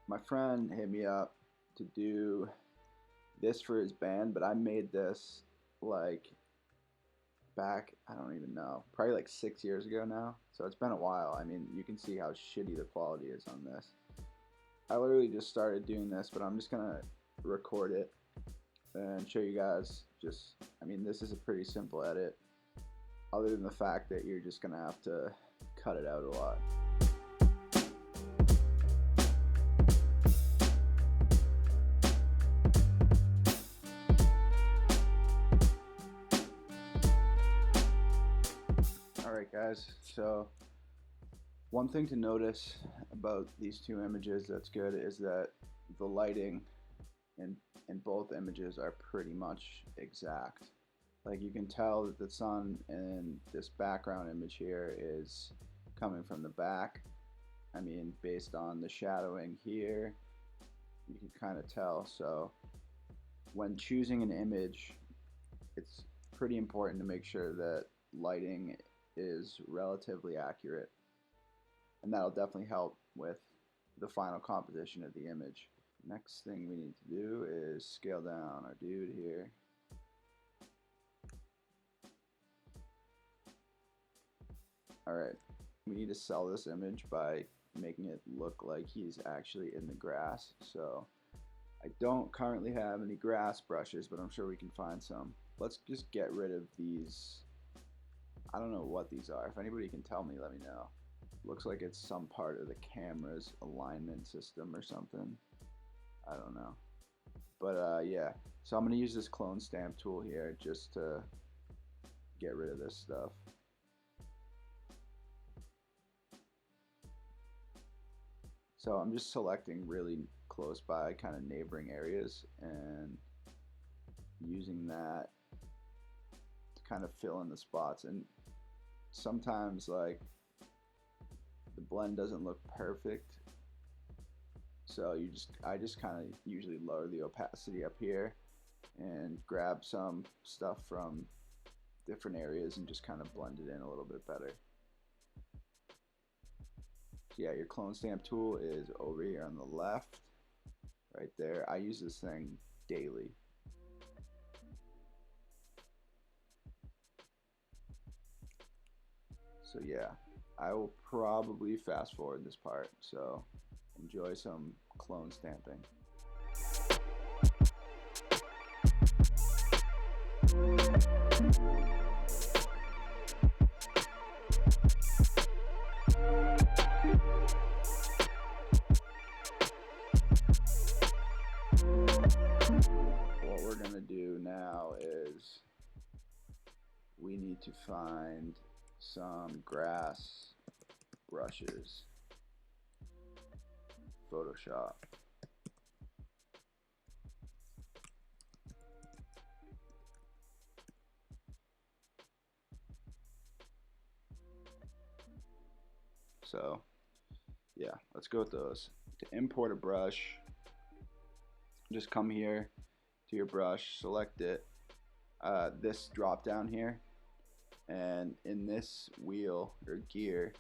My friend hit me up to do this for his band, but I made this like back, I don't even know, probably like 6 years ago now. So it's been a while. I mean, you can see how shitty the quality is on this. I literally just started doing this, but I'm just gonna record it and show you guys. I mean, this is a pretty simple edit, other than the fact that you're just gonna have to cut it out a lot. Alright guys, so one thing to notice about these two images that's good is that the lighting in both images are pretty much exact. Like, you can tell that the sun in this background image here is coming from the back. I mean, based on the shadowing here, you can kind of tell. So when choosing an image, it's pretty important to make sure that lighting is relatively accurate, and that'll definitely help with the final composition of the image. Next thing we need to do is scale down our dude here. Alright, we need to sell this image by making it look like he's actually in the grass. So I don't currently have any grass brushes, but I'm sure we can find some. Let's just get rid of these. I don't know what these are. If anybody can tell me, let me know. Looks like it's some part of the camera's alignment system or something. I don't know. But yeah, so I'm going to use this clone stamp tool here just to get rid of this stuff. So I'm just selecting really close by kind of neighboring areas and using that to kind of fill in the spots. And sometimes, like, the blend doesn't look perfect, so I just kind of usually lower the opacity up here and grab some stuff from different areas and just kind of blend it in a little bit better. So yeah, your clone stamp tool is over here on the left, right there. I use this thing daily. So yeah, I will probably fast forward this part, so enjoy some clone stamping. What we're gonna do now is we need to find some grass brushes. Photoshop. So yeah, let's go with those. To import a brush, just come here to your brush, select it, this drop down here, and in this wheel or gear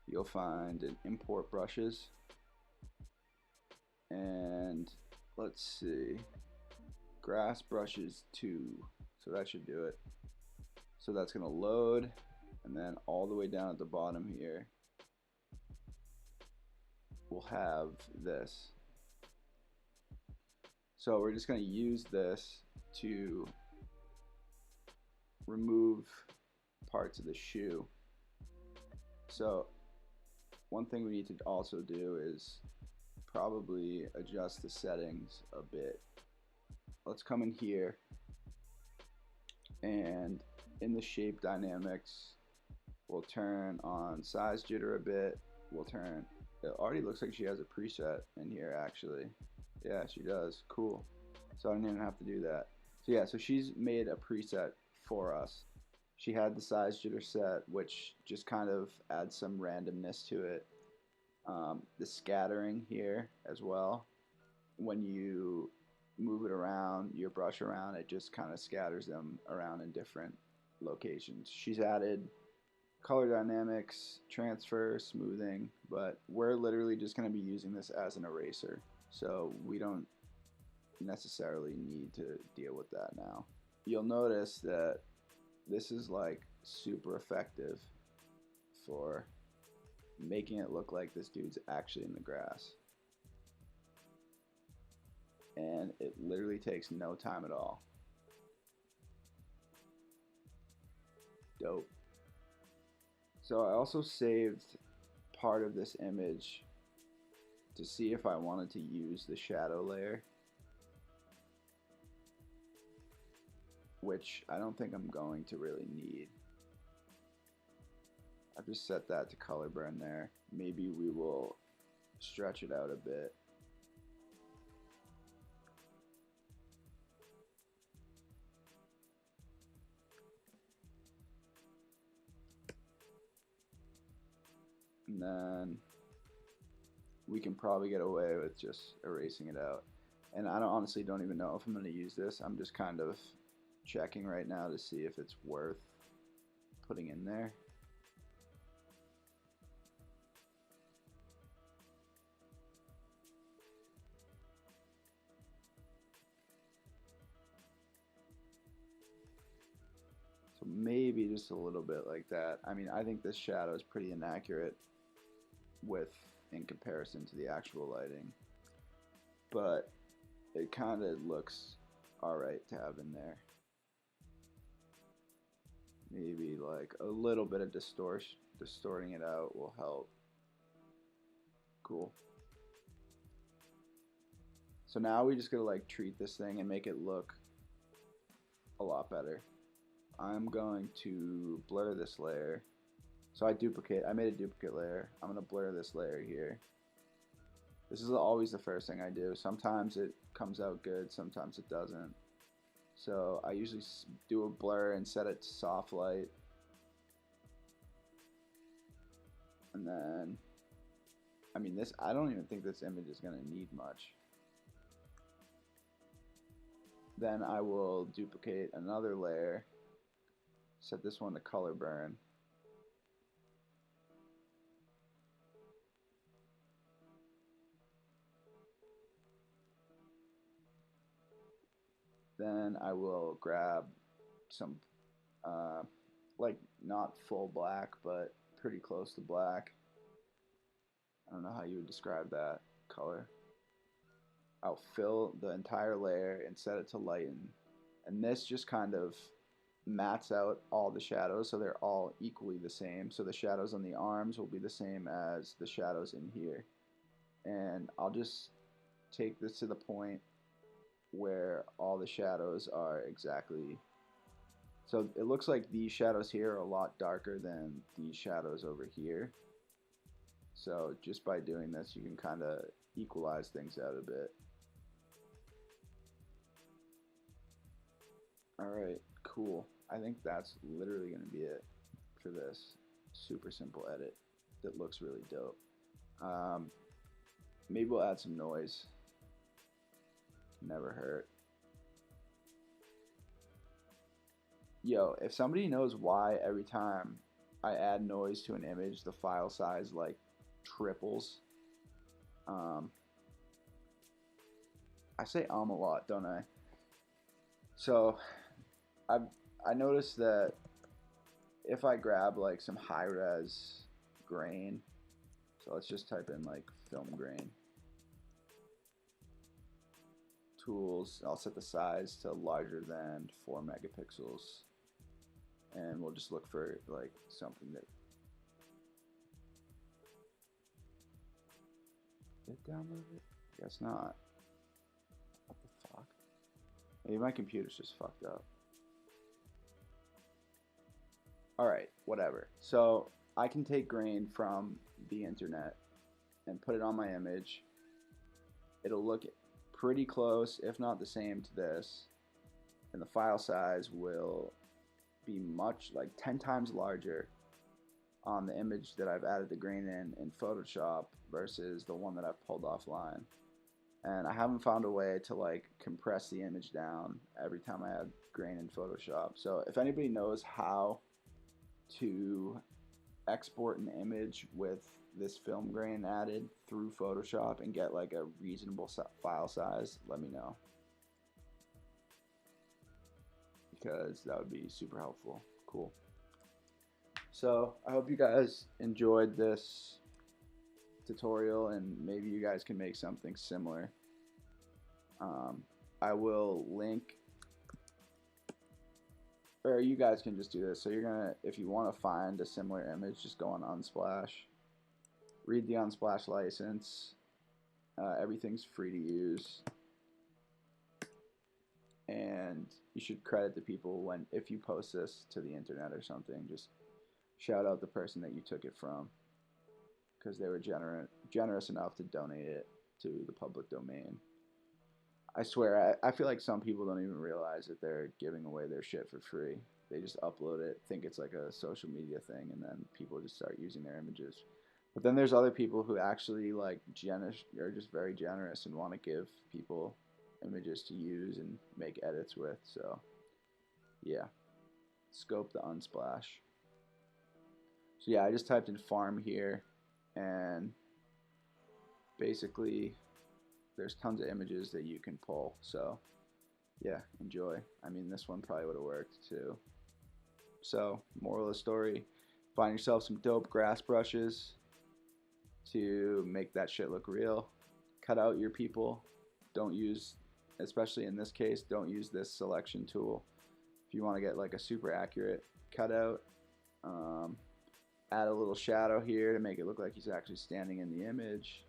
you'll find an import brushes, and let's see, grass brushes 2, so that should do it. So that's gonna load, and then all the way down at the bottom here we'll have this. So we're just going to use this to remove parts of the shoe. So one thing we need to also do is probably adjust the settings a bit. Let's come in here, and in the shape dynamics we'll turn on size jitter a bit. It already looks like she has a preset in here actually. Yeah, she does. Cool. So I don't even have to do that. So yeah, so she's made a preset for us. She had the size jitter set, which just kind of adds some randomness to it. The scattering here as well. When you move it around, your brush around, it just kind of scatters them around in different locations. She's added color dynamics, transfer, smoothing, but we're literally just going to be using this as an eraser. So we don't necessarily need to deal with that now. You'll notice that this is like super effective for making it look like this dude's actually in the grass. And it literally takes no time at all. Dope. So I also saved part of this image to see if I wanted to use the shadow layer, which I don't think I'm going to really need. I've just set that to color burn there. Maybe we will stretch it out a bit. And then we can probably get away with just erasing it out. And I honestly don't even know if I'm going to use this. I'm just kind of checking right now to see if it's worth putting in there. So maybe just a little bit like that. I mean, I think this shadow is pretty inaccurate in comparison to the actual lighting, but it kind of looks alright to have in there. Maybe like a little bit of distorting it out will help. Cool. So now we just gotta like treat this thing and make it look a lot better. I'm going to blur this layer. So I made a duplicate layer. I'm gonna blur this layer here. This is always the first thing I do. Sometimes it comes out good, sometimes it doesn't. So I usually do a blur and set it to soft light. And then, I mean I don't even think this image is gonna need much. Then I will duplicate another layer, set this one to color burn. Then I will grab some, like not full black, but pretty close to black. I don't know how you would describe that color. I'll fill the entire layer and set it to lighten. And this just kind of mats out all the shadows so they're all equally the same. So the shadows on the arms will be the same as the shadows in here. And I'll just take this to the point where all the shadows are exactly, so it looks like these shadows here are a lot darker than these shadows over here. So just by doing this you can kind of equalize things out a bit. Alright, cool. I think that's literally going to be it for this super simple edit that looks really dope. Maybe we'll add some noise. Never hurt. Yo, if somebody knows why every time I add noise to an image the file size like triples, I say a lot, don't I? So I noticed that if I grab like some high res grain, so let's just type in like film grain. Tools, I'll set the size to larger than 4 megapixels, and we'll just look for like something that did download it? Guess not. What the fuck? Maybe my computer's just fucked up. Alright, whatever. So I can take grain from the internet and put it on my image. It'll look pretty close, if not the same to this, and the file size will be much, like 10 times larger on the image that I've added the grain in Photoshop versus the one that I've pulled offline. And I haven't found a way to like compress the image down every time I add grain in Photoshop. So if anybody knows how to export an image with this film grain added through Photoshop and get like a reasonable file size, let me know, because that would be super helpful. Cool. So I hope you guys enjoyed this tutorial, and maybe you guys can make something similar. I will link, or you guys can just do this. So you're gonna, if you want to find a similar image, just go on Unsplash, read the Unsplash license. Everything's free to use, and you should credit the people if you post this to the internet or something. Just shout out the person that you took it from, because they were generous enough to donate it to the public domain. I swear, I feel like some people don't even realize that they're giving away their shit for free. They just upload it, think it's like a social media thing, and then people just start using their images. But then there's other people who actually are just very generous and want to give people images to use and make edits with. So yeah, scope the Unsplash. So yeah, I just typed in farm here, and basically there's tons of images that you can pull. So yeah, enjoy. I mean, this one probably would have worked too. So moral of the story, find yourself some dope grass brushes to make that shit look real. Cut out your people. Don't use, especially in this case, don't use this selection tool. If you want to get like a super accurate cutout, add a little shadow here to make it look like he's actually standing in the image.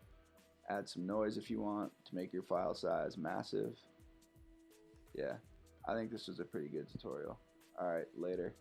Add some noise if you want to make your file size massive. Yeah, I think this was a pretty good tutorial. Alright, later.